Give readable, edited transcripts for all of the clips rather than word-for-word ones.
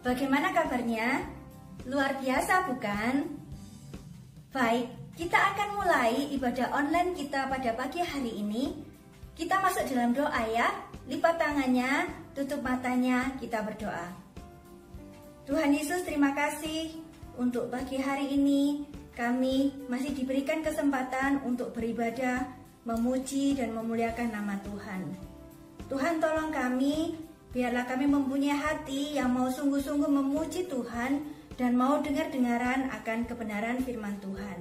Bagaimana kabarnya? Luar biasa bukan? Baik, kita akan mulai ibadah online kita pada pagi hari ini. Kita masuk dalam doa ya. Lipat tangannya, tutup matanya, kita berdoa. Tuhan Yesus, terima kasih untuk pagi hari ini. Kami masih diberikan kesempatan untuk beribadah, memuji dan memuliakan nama Tuhan. Tuhan, tolong kami, biarlah kami mempunyai hati yang mau sungguh-sungguh memuji Tuhan dan mau dengar-dengaran akan kebenaran firman Tuhan.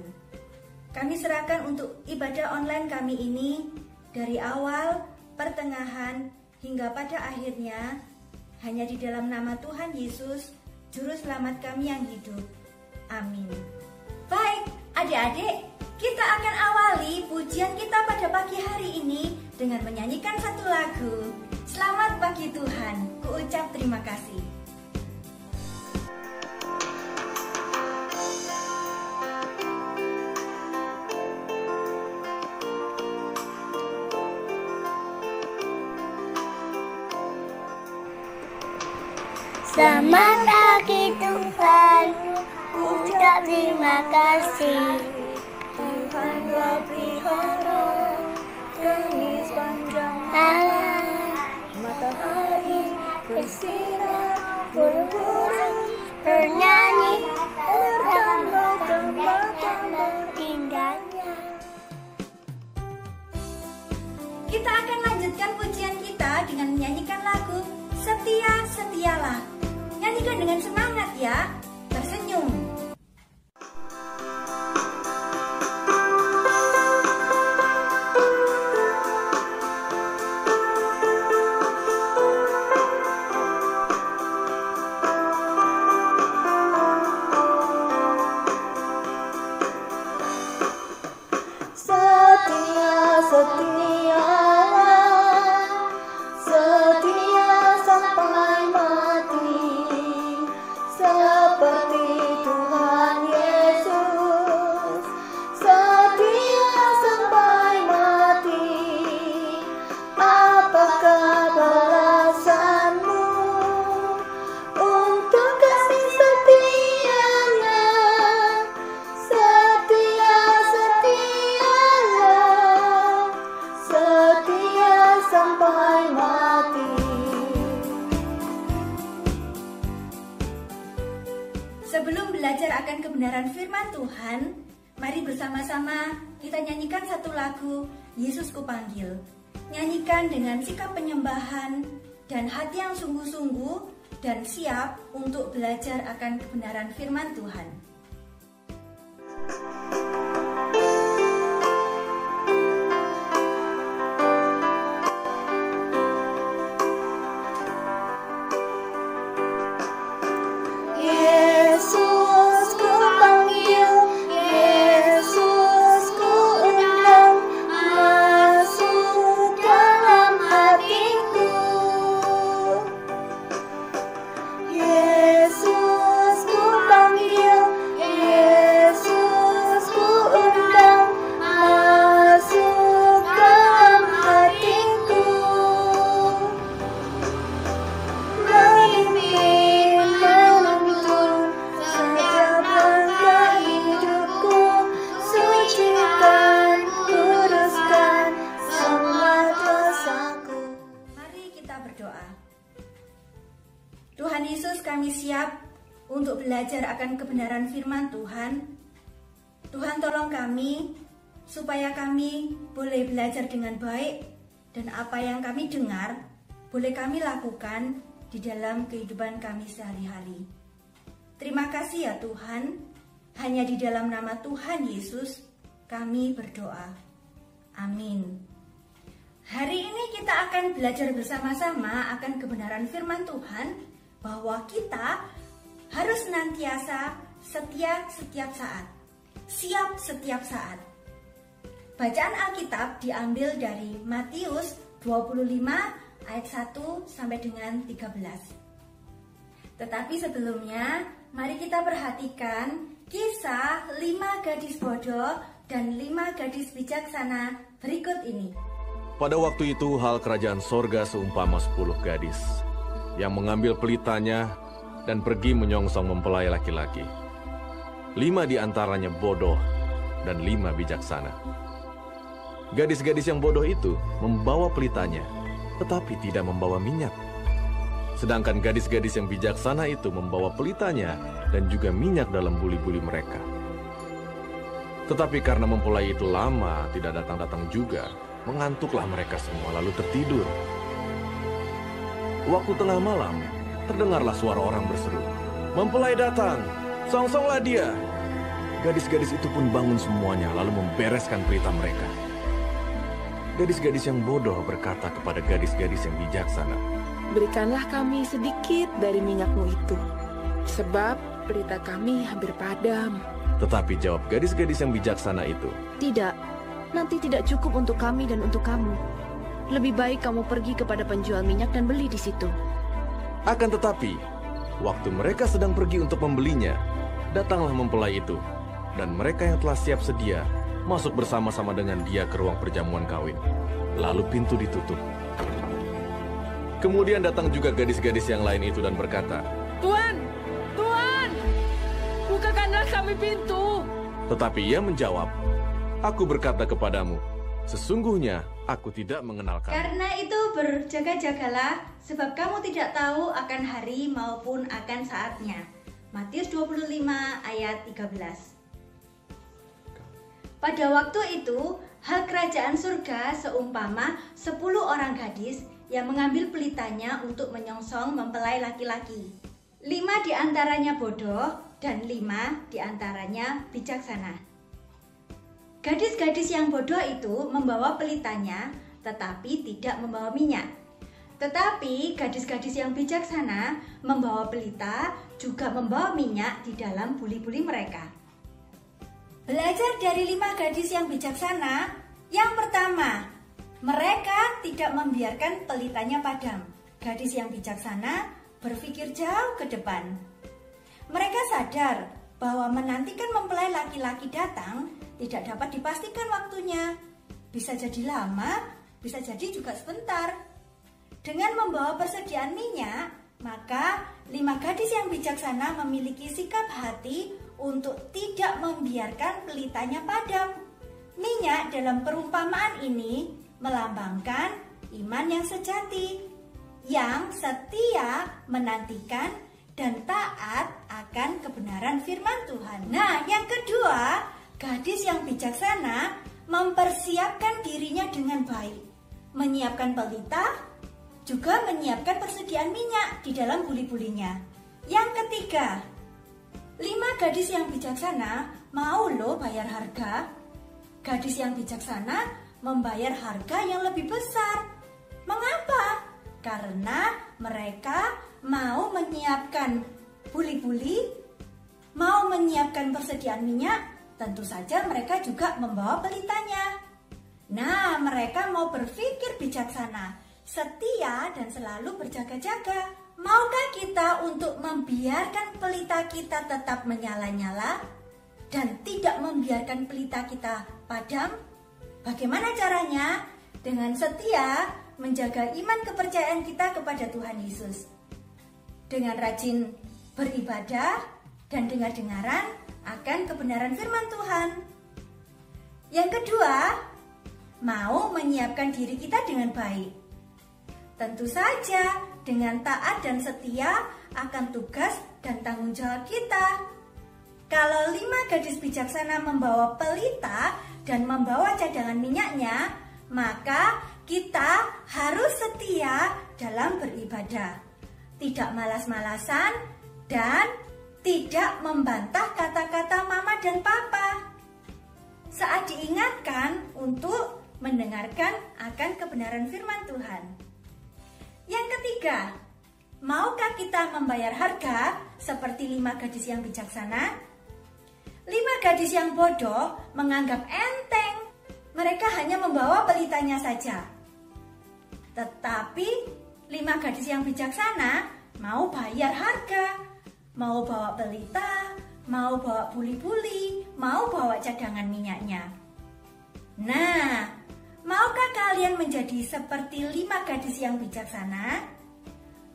Kami serahkan untuk ibadah online kami ini dari awal, pertengahan, hingga pada akhirnya hanya di dalam nama Tuhan Yesus, Juru Selamat kami yang hidup. Amin. Baik, adik-adik, kita akan awali pujian kita pada pagi hari ini dengan menyanyikan satu lagu. Selamat pagi Tuhan, kuucap terima kasih. Selamat pagi Tuhan, ucap terima kasih. Tuhan pelihara kami sepanjang malam. Matahari bersinar, burung bernyanyi, tambah indahnya. Kita akan lanjutkan pujian kita dengan menyanyikan lagu Setia Setialah. Nyanyikan dengan semangat ya, tersenyum. Sebelum belajar akan kebenaran firman Tuhan, mari bersama-sama kita nyanyikan satu lagu, Yesus Kupanggil. Nyanyikan dengan sikap penyembahan dan hati yang sungguh-sungguh dan siap untuk belajar akan kebenaran firman Tuhan. Tuhan Yesus, kami siap untuk belajar akan kebenaran firman Tuhan. Tuhan, tolong kami supaya kami boleh belajar dengan baik dan apa yang kami dengar boleh kami lakukan di dalam kehidupan kami sehari-hari. Terima kasih ya Tuhan, hanya di dalam nama Tuhan Yesus kami berdoa. Amin. Hari ini kita akan belajar bersama-sama akan kebenaran firman Tuhan, bahwa kita harus senantiasa setia setiap saat, siap setiap saat. Bacaan Alkitab diambil dari Matius 25 ayat 1 sampai dengan 13. Tetapi sebelumnya, mari kita perhatikan kisah 5 gadis bodoh dan 5 gadis bijaksana berikut ini. Pada waktu itu hal kerajaan sorga seumpama 10 gadis yang mengambil pelitanya dan pergi menyongsong mempelai laki-laki. 5 di antaranya bodoh dan 5 bijaksana. Gadis-gadis yang bodoh itu membawa pelitanya, tetapi tidak membawa minyak. Sedangkan gadis-gadis yang bijaksana itu membawa pelitanya dan juga minyak dalam buli-buli mereka. Tetapi karena mempelai itu lama tidak datang-datang juga, mengantuklah mereka semua lalu tertidur. Waktu tengah malam, terdengarlah suara orang berseru, "Mempelai datang, songsonglah dia." Gadis-gadis itu pun bangun semuanya lalu membereskan pelita mereka. Gadis-gadis yang bodoh berkata kepada gadis-gadis yang bijaksana, "Berikanlah kami sedikit dari minyakmu itu, sebab pelita kami hampir padam." Tetapi jawab gadis-gadis yang bijaksana itu, "Tidak, nanti tidak cukup untuk kami dan untuk kamu. Lebih baik kamu pergi kepada penjual minyak dan beli di situ." Akan tetapi, waktu mereka sedang pergi untuk membelinya, datanglah mempelai itu, dan mereka yang telah siap sedia masuk bersama-sama dengan dia ke ruang perjamuan kawin. Lalu pintu ditutup. Kemudian datang juga gadis-gadis yang lain itu dan berkata, "Tuan, Tuan, bukakanlah kami pintu." Tetapi ia menjawab, "Aku berkata kepadamu, sesungguhnya aku tidak mengenal kamu." Karena itu berjaga-jagalah, sebab kamu tidak tahu akan hari maupun akan saatnya. Matius 25 ayat 13. Pada waktu itu, hal kerajaan surga seumpama 10 orang gadis yang mengambil pelitanya untuk menyongsong mempelai laki-laki. 5 di antaranya bodoh dan 5 di antaranya bijaksana. Gadis-gadis yang bodoh itu membawa pelitanya tetapi tidak membawa minyak. Tetapi gadis-gadis yang bijaksana membawa pelita juga membawa minyak di dalam buli-buli mereka. Belajar dari 5 gadis yang bijaksana. Yang pertama, mereka tidak membiarkan pelitanya padam. Gadis yang bijaksana berpikir jauh ke depan. Mereka sadar bahwa menantikan mempelai laki-laki datang tidak dapat dipastikan waktunya. Bisa jadi lama, bisa jadi juga sebentar. Dengan membawa persediaan minyak, maka 5 gadis yang bijaksana memiliki sikap hati untuk tidak membiarkan pelitanya padam. Minyak dalam perumpamaan ini melambangkan iman yang sejati, yang setia menantikan dan taat akan kebenaran firman Tuhan. Nah, yang kedua, gadis yang bijaksana mempersiapkan dirinya dengan baik, menyiapkan pelita, juga menyiapkan persediaan minyak di dalam buli-bulinya. Yang ketiga, 5 gadis yang bijaksana mau loh bayar harga. Gadis yang bijaksana membayar harga yang lebih besar. Mengapa? Karena mereka mau menyiapkan buli-buli, mau menyiapkan persediaan minyak, tentu saja mereka juga membawa pelitanya. Nah, mereka mau berpikir bijaksana, setia dan selalu berjaga-jaga. Maukah kita untuk membiarkan pelita kita tetap menyala-nyala dan tidak membiarkan pelita kita padam? Bagaimana caranya? Dengan setia menjaga iman kepercayaan kita kepada Tuhan Yesus. Dengan rajin beribadah dan dengar-dengaran akan kebenaran firman Tuhan. Yang kedua, mau menyiapkan diri kita dengan baik. Tentu saja dengan taat dan setia akan tugas dan tanggung jawab kita. Kalau 5 gadis bijaksana membawa pelita dan membawa cadangan minyaknya, maka kita harus setia dalam beribadah. Tidak malas-malasan dan tidak membantah kata-kata mama dan papa. Saat diingatkan untuk mendengarkan akan kebenaran firman Tuhan. Yang ketiga, maukah kita membayar harga seperti 5 gadis yang bijaksana? 5 gadis yang bodoh menganggap enteng. Mereka hanya membawa pelitanya saja. Tetapi 5 gadis yang bijaksana mau bayar harga, mau bawa pelita, mau bawa buli-buli, mau bawa cadangan minyaknya. Nah, maukah kalian menjadi seperti 5 gadis yang bijaksana?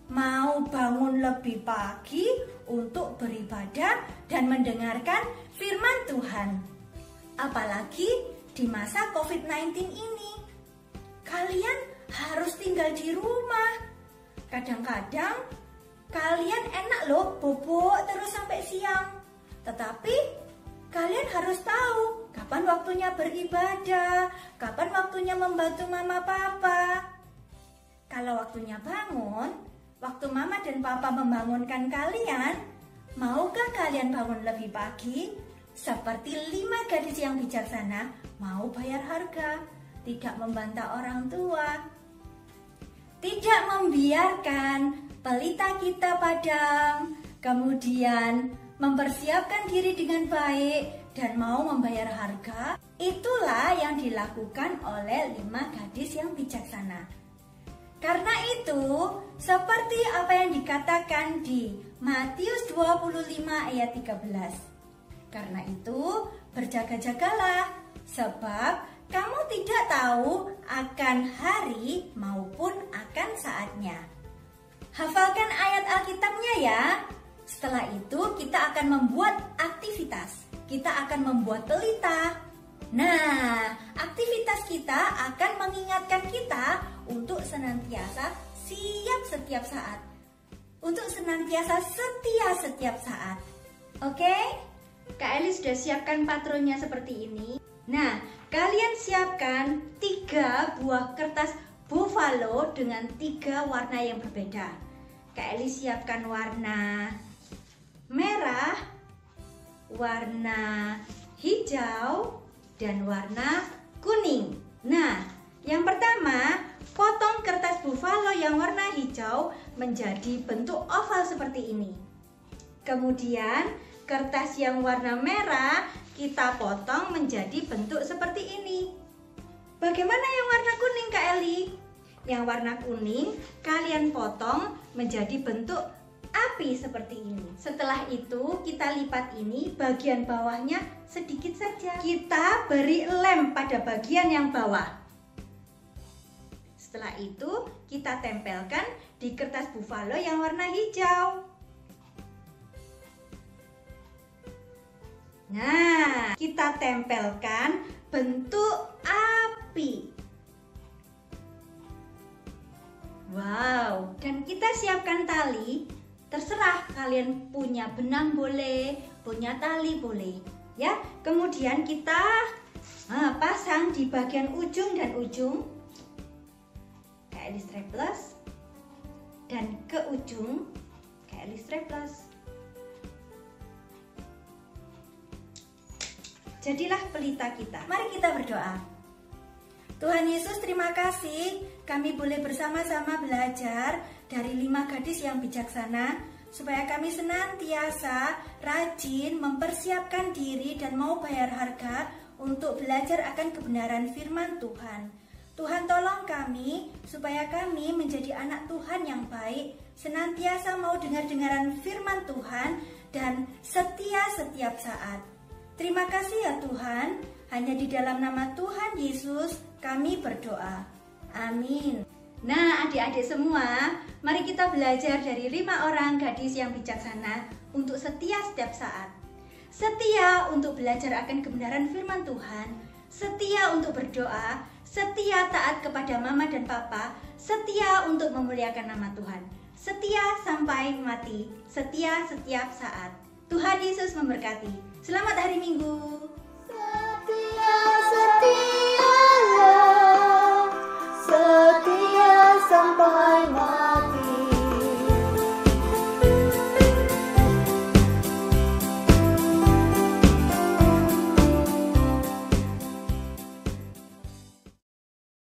mau bangun lebih pagi untuk beribadah dan mendengarkan firman Tuhan. Apalagi di masa COVID-19 ini. Kalian harus tinggal di rumah. Kadang-kadang kalian enak loh bobok terus sampai siang. Tetapi kalian harus tahu kapan waktunya beribadah, kapan waktunya membantu mama papa. Kalau waktunya bangun, waktu mama dan papa membangunkan kalian, maukah kalian bangun lebih pagi? Seperti 5 gadis yang bijaksana, mau bayar harga, tidak membantah orang tua, tidak membiarkan pelita kita padam, kemudian mempersiapkan diri dengan baik dan mau membayar harga. Itulah yang dilakukan oleh 5 gadis yang bijaksana. Karena itu, seperti apa yang dikatakan di Matius 25 ayat 13. Karena itu, berjaga-jagalah, sebab kamu tidak tahu akan hari maupun akan saatnya. Hafalkan ayat Alkitabnya ya. Setelah itu kita akan membuat aktivitas. Kita akan membuat pelita. Nah, aktivitas kita akan mengingatkan kita untuk senantiasa siap setiap saat. Untuk senantiasa setia setiap saat. Oke? Kak Eli sudah siapkan patronnya seperti ini. Nah, kalian siapkan 3 buah kertas buffalo dengan 3 warna yang berbeda. Kak Eli siapkan warna merah, warna hijau, dan warna kuning. Nah, yang pertama, potong kertas buffalo yang warna hijau menjadi bentuk oval seperti ini. Kemudian, kertas yang warna merah kita potong menjadi bentuk seperti ini. Bagaimana yang warna kuning, Kak Eli? Yang warna kuning kalian potong menjadi bentuk api seperti ini. Setelah itu kita lipat ini bagian bawahnya sedikit saja. Kita beri lem pada bagian yang bawah. Setelah itu kita tempelkan di kertas buffalo yang warna hijau. Nah, kita tempelkan bentuk api. Wow, dan kita siapkan tali. Terserah kalian punya benang boleh, punya tali boleh, ya. Kemudian kita pasang di bagian ujung dan ujung, kayak di strapless, dan ke ujung kayak di strapless. Jadilah pelita kita. Mari kita berdoa. Tuhan Yesus, terima kasih kami boleh bersama-sama belajar dari 5 gadis yang bijaksana, supaya kami senantiasa rajin mempersiapkan diri dan mau bayar harga untuk belajar akan kebenaran firman Tuhan. Tuhan tolong kami supaya kami menjadi anak Tuhan yang baik, senantiasa mau dengar-dengaran firman Tuhan dan setia setiap saat. Terima kasih ya Tuhan, hanya di dalam nama Tuhan Yesus kami berdoa. Amin. Nah, adik-adik semua, mari kita belajar dari 5 orang gadis yang bijaksana untuk setia setiap saat. Setia untuk belajar akan kebenaran firman Tuhan, setia untuk berdoa, setia taat kepada mama dan papa, setia untuk memuliakan nama Tuhan, setia sampai mati, setia setiap saat. Tuhan Yesus memberkati. Selamat hari Minggu.